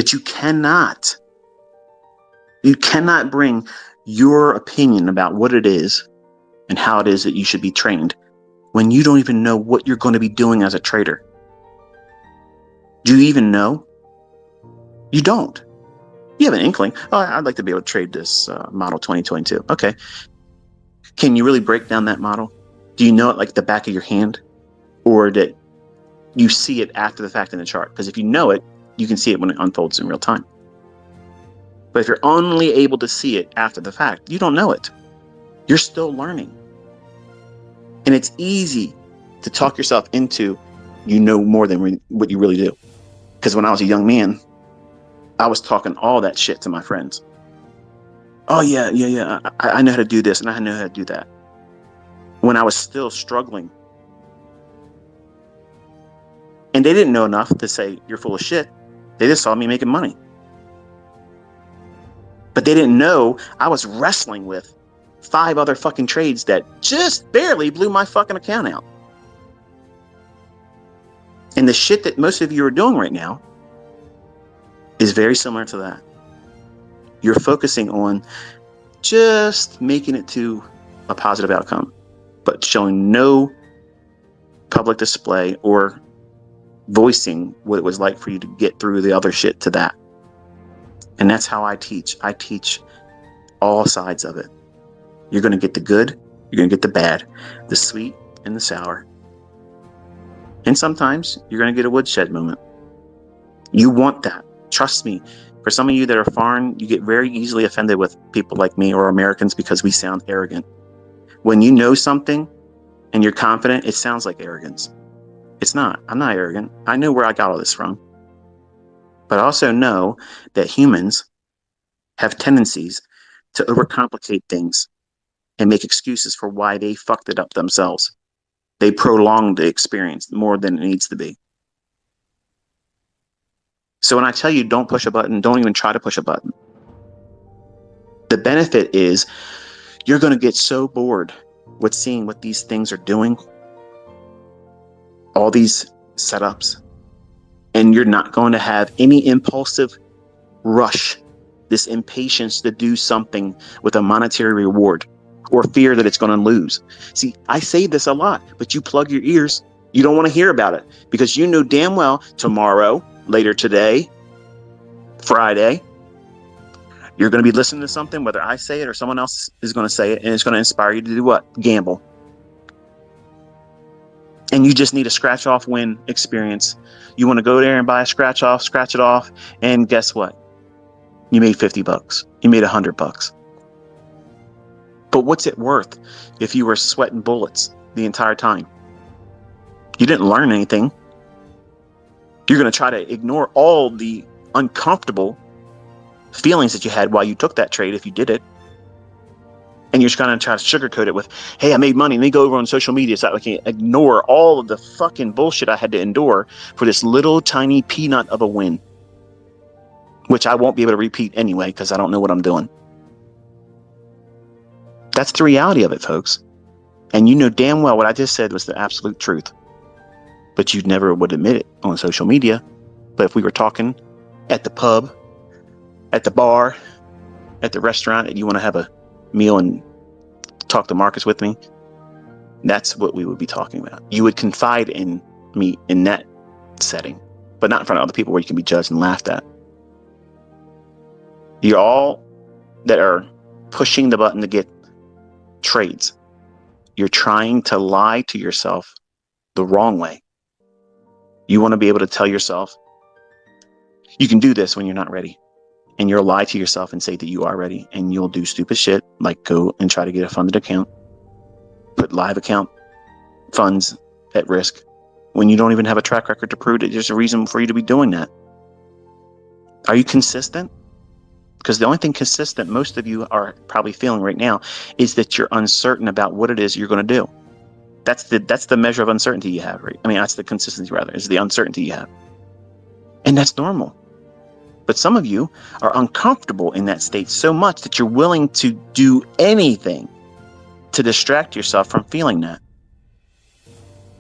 But you cannot bring your opinion about what it is and how it is that you should be trained when you don't even know what you're going to be doing as a trader. Do you even know? You don't. You have an inkling. Oh, I'd like to be able to trade this model 2022. Okay. Can you really break down that model? Do you know it like the back of your hand? Or that you see it after the fact in the chart? Because if you know it, you can see it when it unfolds in real time. But if you're only able to see it after the fact, you don't know it. You're still learning. And it's easy to talk yourself into you know more than what you really do. Because when I was a young man, I was talking all that shit to my friends. Oh, yeah. I know how to do this and I know how to do that. When I was still struggling. And they didn't know enough to say, you're full of shit. They just saw me making money. But they didn't know I was wrestling with 5 other fucking trades that just barely blew my fucking account out. And the shit that most of you are doing right now is very similar to that. You're focusing on just making it to a positive outcome, but showing no public display or voicing what it was like for you to get through the other shit to that. And that's how I teach. I teach all sides of it. You're going to get the good, you're going to get the bad, the sweet and the sour. And sometimes you're going to get a woodshed moment. You want that. Trust me. For some of you that are foreign, you get very easily offended with people like me or Americans because we sound arrogant. When you know something and you're confident, it sounds like arrogance. It's not. I'm not arrogant. I know where I got all this from. But I also know that humans have tendencies to overcomplicate things and make excuses for why they fucked it up themselves. They prolong the experience more than it needs to be. So when I tell you don't push a button, don't even try to push a button. The benefit is you're going to get so bored with seeing what these things are doing, all these setups, and you're not going to have any impulsive rush, this impatience to do something with a monetary reward or fear that it's going to lose. See, I say this a lot, but you plug your ears. You don't want to hear about it because you know damn well tomorrow, later today, Friday, you're going to be listening to something, whether I say it or someone else is going to say it, and it's going to inspire you to do what? Gamble. And you just need a scratch off win experience. You want to go there and buy a scratch it off, and guess what? You made $50. You made $100. But what's it worth if you were sweating bullets the entire time? You didn't learn anything. You're going to try to ignore all the uncomfortable feelings that you had while you took that trade if you did it. And you're just going to try to sugarcoat it with, hey, I made money. Let me go over on social media so I can ignore all of the fucking bullshit I had to endure for this little tiny peanut of a win, which I won't be able to repeat anyway because I don't know what I'm doing. That's the reality of it, folks. And you know damn well what I just said was the absolute truth. But you never would admit it on social media. But if we were talking at the pub, at the bar, at the restaurant, and you want to have a meal and talk to Marcus with me, that's what we would be talking about. You would confide in me in that setting, but not in front of other people where you can be judged and laughed at. You're all that are pushing the button to get trades. You're trying to lie to yourself the wrong way. You want to be able to tell yourself you can do this when you're not ready. And you'll lie to yourself and say that you are ready, and you'll do stupid shit like go and try to get a funded account, put live account funds at risk when you don't even have a track record to prove that there's a reason for you to be doing that. Are you consistent? Because the only thing consistent most of you are probably feeling right now is that you're uncertain about what it is you're going to do. That's the measure of uncertainty you have, right? I mean, that's the consistency rather, is the uncertainty you have. And that's normal. But some of you are uncomfortable in that state so much that you're willing to do anything to distract yourself from feeling that.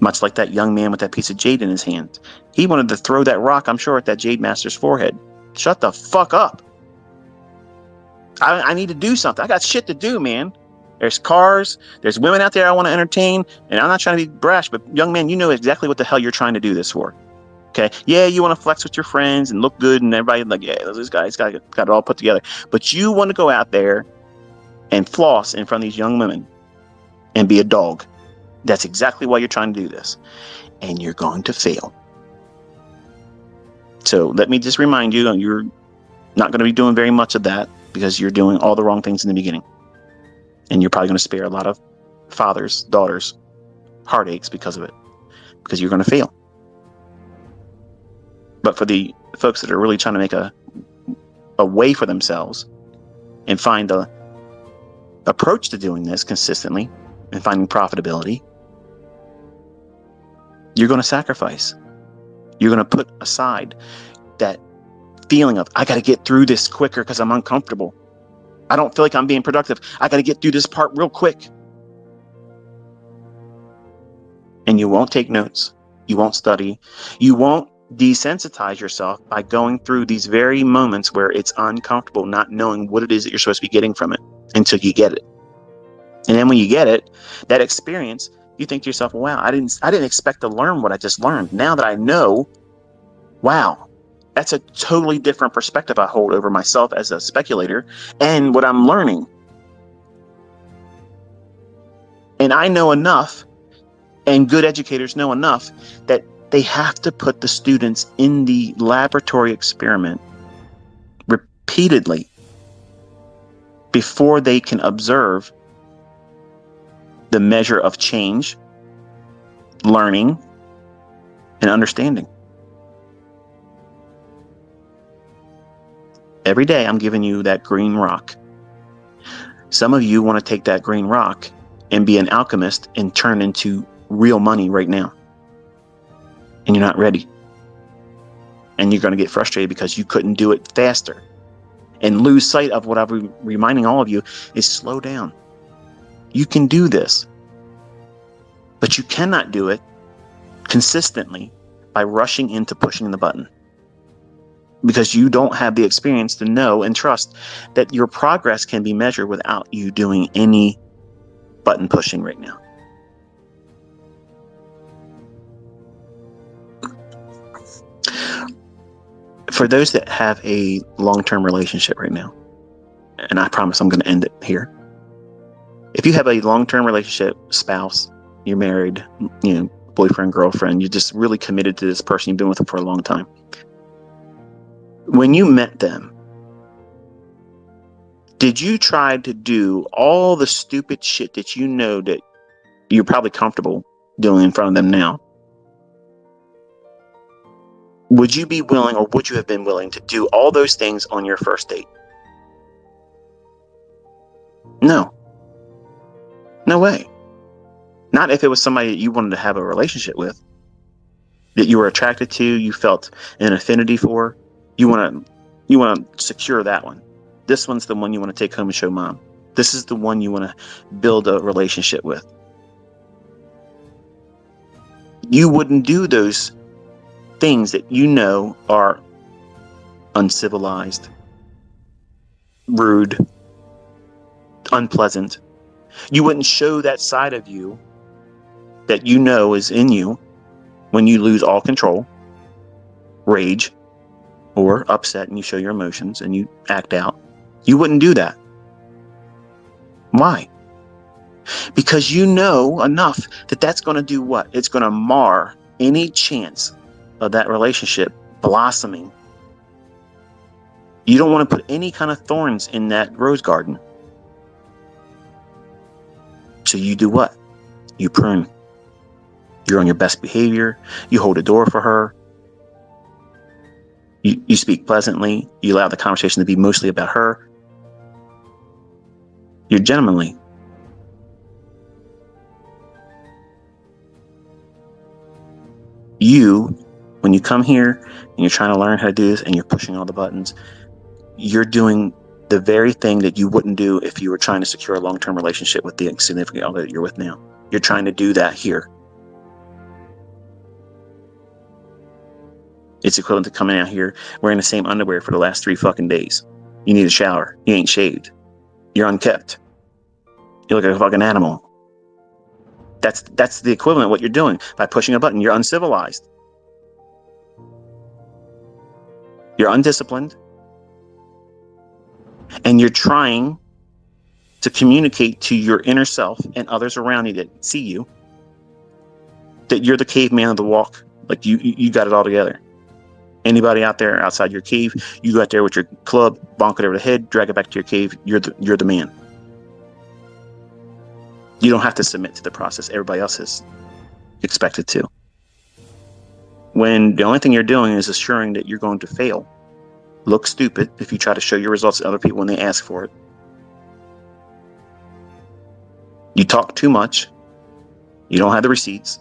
Much like that young man with that piece of jade in his hand. He wanted to throw that rock, I'm sure, at that jade master's forehead. shut the fuck up. I need to do something. I got shit to do, man. There's cars, there's women out there I want to entertain, and I'm not trying to be brash, but young man, you know exactly what the hell you're trying to do this for. Okay. Yeah, you want to flex with your friends and look good, and everybody like, yeah, this guy's got it all put together. But you want to go out there and floss in front of these young women and be a dog. That's exactly why you're trying to do this. And you're going to fail. So let me just remind you, you're not going to be doing very much of that because you're doing all the wrong things in the beginning. And you're probably going to spare a lot of fathers, daughters, heartaches because of it, because you're going to fail. But for the folks that are really trying to make a way for themselves and find a approach to doing this consistently and finding profitability, you're going to sacrifice. You're going to put aside that feeling of, I got to get through this quicker because I'm uncomfortable. I don't feel like I'm being productive. I got to get through this part real quick. And you won't take notes. You won't study. You won't desensitize yourself by going through these very moments where it's uncomfortable, not knowing what it is that you're supposed to be getting from it until you get it. And then when you get it, that experience, you think to yourself, wow, I didn't expect to learn what I just learned. Now that I know, wow, that's a totally different perspective I hold over myself as a speculator and what I'm learning. And I know enough, and good educators know enough, that they have to put the students in the laboratory experiment repeatedly before they can observe the measure of change, learning, and understanding. Every day I'm giving you that green rock. Some of you want to take that green rock and be an alchemist and turn into real money right now. And you're not ready. And you're going to get frustrated because you couldn't do it faster. And lose sight of what I'm reminding all of you is slow down. You can do this. But you cannot do it consistently by rushing into pushing the button. Because you don't have the experience to know and trust that your progress can be measured without you doing any button pushing right now. For those that have a long-term relationship right now, and I promise I'm going to end it here. If you have a long-term relationship, spouse, you're married, boyfriend, girlfriend, you're just really committed to this person, you've been with them for a long time. When you met them, did you try to do all the stupid shit that you know that you're probably comfortable doing in front of them now? Would you be willing, or would you have been willing to do all those things on your first date? No. No way. Not if it was somebody that you wanted to have a relationship with, that you were attracted to, you felt an affinity for. You want to secure that one. This one's the one you want to take home and show mom. This is the one you want to build a relationship with. You wouldn't do those things that you know are uncivilized, rude, unpleasant. You wouldn't show that side of you that you know is in you when you lose all control, rage, or upset, and you show your emotions and you act out. You wouldn't do that. Why? Because you know enough that that's going to do what? It's going to mar any chance of that relationship blossoming. You don't want to put any kind of thorns in that rose garden. So you do what? You prune. You're on your best behavior. You hold the door for her. You speak pleasantly. You allow the conversation to be mostly about her. You're gentlemanly. When you come here and you're trying to learn how to do this and you're pushing all the buttons, you're doing the very thing that you wouldn't do if you were trying to secure a long-term relationship with the significant other that you're with now. You're trying to do that here. It's equivalent to coming out here wearing the same underwear for the last 3 fucking days. You need a shower. You ain't shaved. You're unkept. You look like a fucking animal. That's the equivalent of what you're doing by pushing a button. You're uncivilized. You're undisciplined. And you're trying to communicate to your inner self and others around you that see you that you're the caveman of the walk. Like you got it all together. Anybody out there outside your cave, you go out there with your club, bonk it over the head, drag it back to your cave. You're the man. You don't have to submit to the process everybody else is expected to. When the only thing you're doing is assuring that you're going to fail, look stupid if you try to show your results to other people when they ask for it. You talk too much, you don't have the receipts,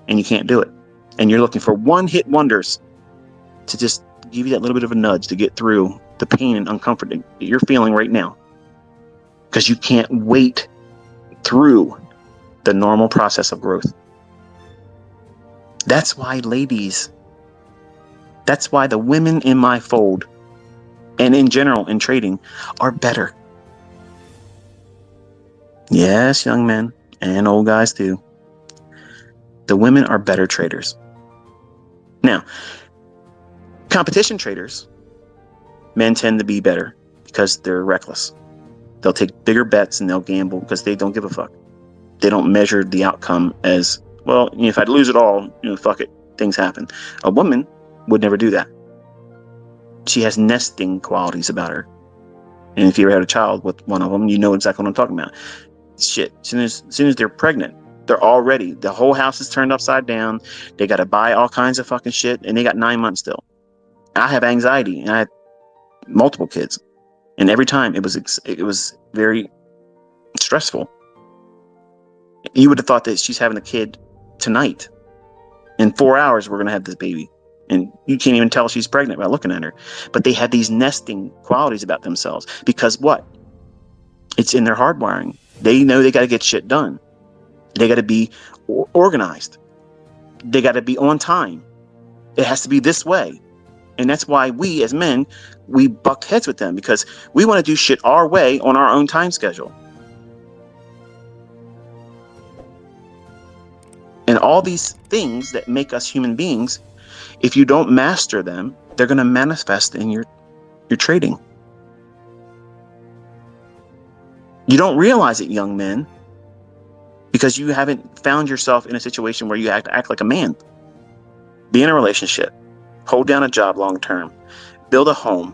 and you can't do it. And you're looking for one-hit wonders to just give you that little bit of a nudge to get through the pain and uncomfort that you're feeling right now. Because you can't wait through the normal process of growth. That's why, ladies, that's why the women in my fold and in general in trading are better. Yes, young men and old guys too. The women are better traders. Now, competition traders, men tend to be better because they're reckless. They'll take bigger bets and they'll gamble because they don't give a fuck. They don't measure the outcome as, well, if I lose it all, fuck it, things happen. A woman would never do that. She has nesting qualities about her. And if you ever had a child with one of them, you know exactly what I'm talking about. Shit, as soon as they're pregnant, they're already, the whole house is turned upside down. They got to buy all kinds of fucking shit, and they got 9 months still. I have anxiety, and I had multiple kids. And every time it was very stressful. You would have thought that she's having a kid tonight. In 4 hours, we're going to have this baby. And you can't even tell she's pregnant by looking at her. But they have these nesting qualities about themselves. Because what? It's in their hardwiring. They know they got to get shit done. They got to be organized. They got to be on time. It has to be this way. And that's why we as men, we buck heads with them, because we want to do shit our way on our own time schedule. And all these things that make us human beings, if you don't master them, they're going to manifest in your trading. You don't realize it, young men, because you haven't found yourself in a situation where you act like a man. Be in a relationship. Hold down a job long term. Build a home.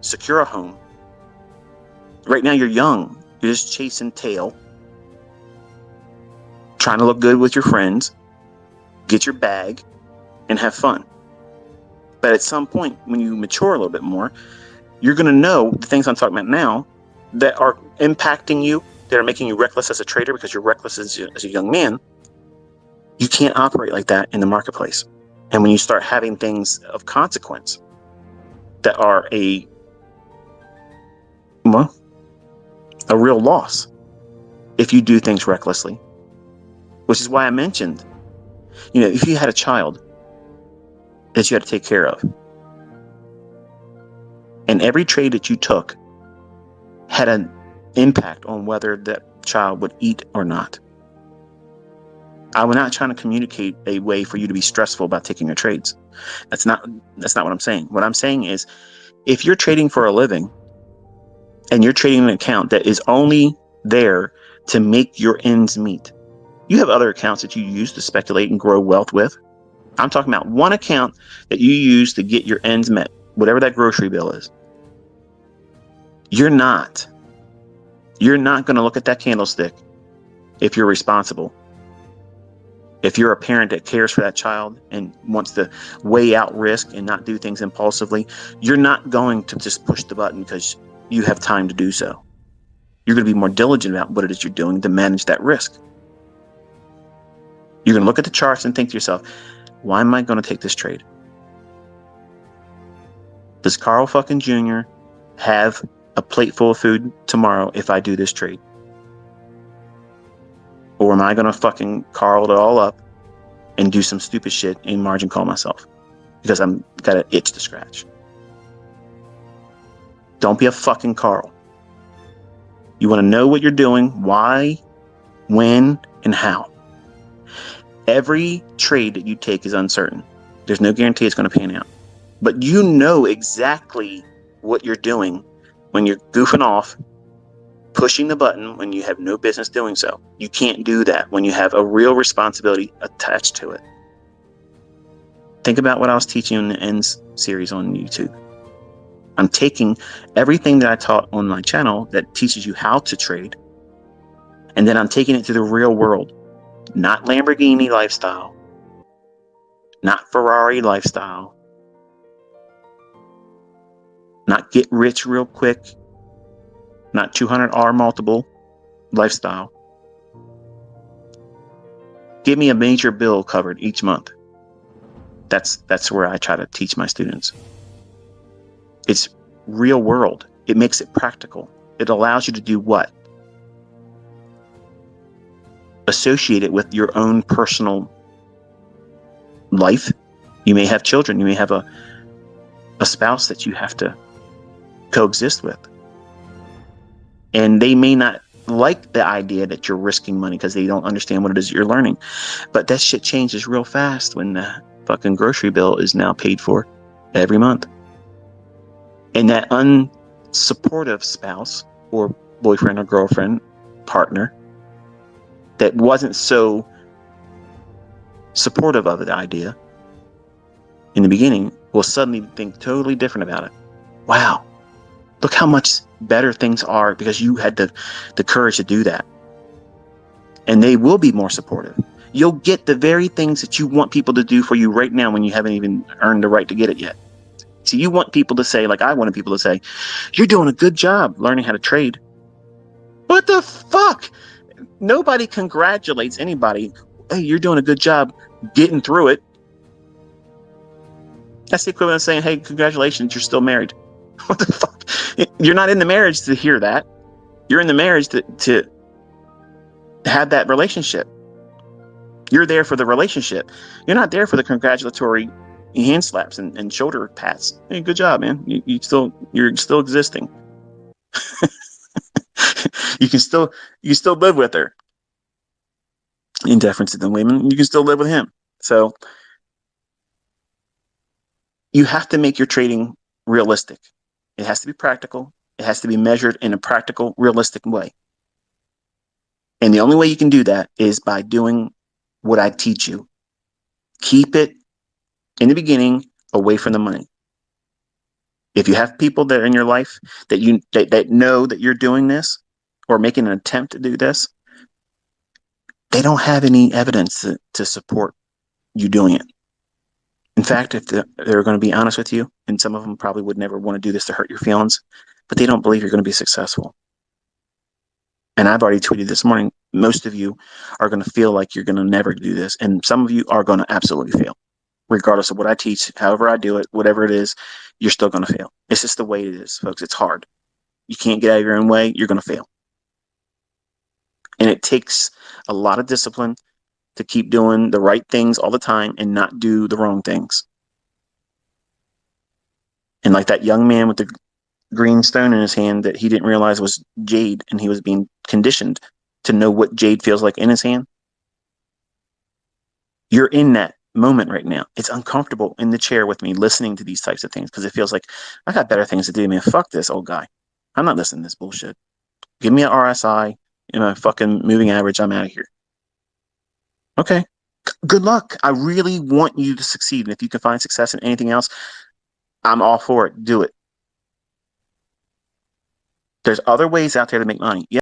Secure a home. Right now you're young. You're just chasing tail. Trying to look good with your friends. Get your bag. And have fun. But at some point, when you mature a little bit more, you're going to know the things I'm talking about now that are impacting you, that are making you reckless as a trader because you're reckless as a young man. You can't operate like that in the marketplace. And when you start having things of consequence that are a real loss if you do things recklessly, which is why I mentioned, if you had a child that you had to take care of, and every trade that you took had an impact on whether that child would eat or not. I'm not trying to communicate a way for you to be stressful about taking your trades. That's not what I'm saying. What I'm saying is, if you're trading for a living and you're trading an account that is only there to make your ends meet, you have other accounts that you use to speculate and grow wealth with. I'm talking about one account that you use to get your ends met, whatever that grocery bill is. You're not going to look at that candlestick if you're responsible. If you're a parent that cares for that child and wants to weigh out risk and not do things impulsively, you're not going to just push the button because you have time to do so. You're going to be more diligent about what it is you're doing to manage that risk. You're going to look at the charts and think to yourself, why am I going to take this trade? Does Carl fucking Jr. have a plate full of food tomorrow if I do this trade? Or am I going to fucking Carl it all up and do some stupid shit and margin call myself? because I'm got an itch to scratch. Don't be a fucking Carl. You want to know what you're doing, why, when, and how. Every trade that you take is uncertain. There's no guarantee it's going to pan out. But you know exactly what you're doing when you're goofing off, pushing the button when you have no business doing so. You can't do that when you have a real responsibility attached to it. Think about what I was teaching in the Ends series on YouTube. I'm taking everything that I taught on my channel that teaches you how to trade, and then I'm taking it to the real world. Not Lamborghini lifestyle, not Ferrari lifestyle, not get rich real quick, not 200R multiple lifestyle. Give me a major bill covered each month. That's where I try to teach my students. It's real world. It makes it practical. It allows you to do what? Associate it with your own personal life. You may have children. You may have a spouse that you have to coexist with. And they may not like the idea that you're risking money because they don't understand what it is you're learning. But that shit changes real fast when the fucking grocery bill is now paid for every month. And that unsupportive spouse or boyfriend or girlfriend, partner, that wasn't so supportive of the idea in the beginning will suddenly think totally different about it. Wow, look how much better things are because you had the courage to do that. And they will be more supportive. You'll get the very things that you want people to do for you right now when you haven't even earned the right to get it yet. So you want people to say, like I wanted people to say, you're doing a good job learning how to trade. What the fuck? Nobody congratulates anybody. Hey, you're doing a good job getting through it. That's the equivalent of saying, hey, congratulations, you're still married. What the fuck? You're not in the marriage to hear that. You're in the marriage to have that relationship. You're there for the relationship. You're not there for the congratulatory hand slaps and shoulder pats. Hey, good job, man. You're still existing. you can still live with her. In deference to the women, you can still live with him. So you have to make your trading realistic. It has to be practical. It has to be measured in a practical, realistic way. And the only way you can do that is by doing what I teach you. Keep it in the beginning away from the money. If you have people that are in your life that know that you're doing this or making an attempt to do this, they don't have any evidence to support you doing it. In fact, if they're going to be honest with you, and some of them probably would never want to do this to hurt your feelings, but they don't believe you're going to be successful. And I've already tweeted this morning, most of you are going to feel like you're going to never do this. And some of you are going to absolutely fail. Regardless of what I teach, however I do it, whatever it is, you're still going to fail. It's just the way it is, folks. It's hard. You can't get out of your own way. You're going to fail. And it takes a lot of discipline to keep doing the right things all the time and not do the wrong things. And like that young man with the green stone in his hand that he didn't realize was jade, and he was being conditioned to know what jade feels like in his hand. You're in that moment right now. It's uncomfortable in the chair with me listening to these types of things because it feels like I got better things to do, man. Fuck this old guy. I'm not listening to this bullshit. Give me an RSI and a fucking moving average. I'm out of here. Okay. Good luck. I really want you to succeed. And if you can find success in anything else, I'm all for it. Do it. There's other ways out there to make money. Yeah.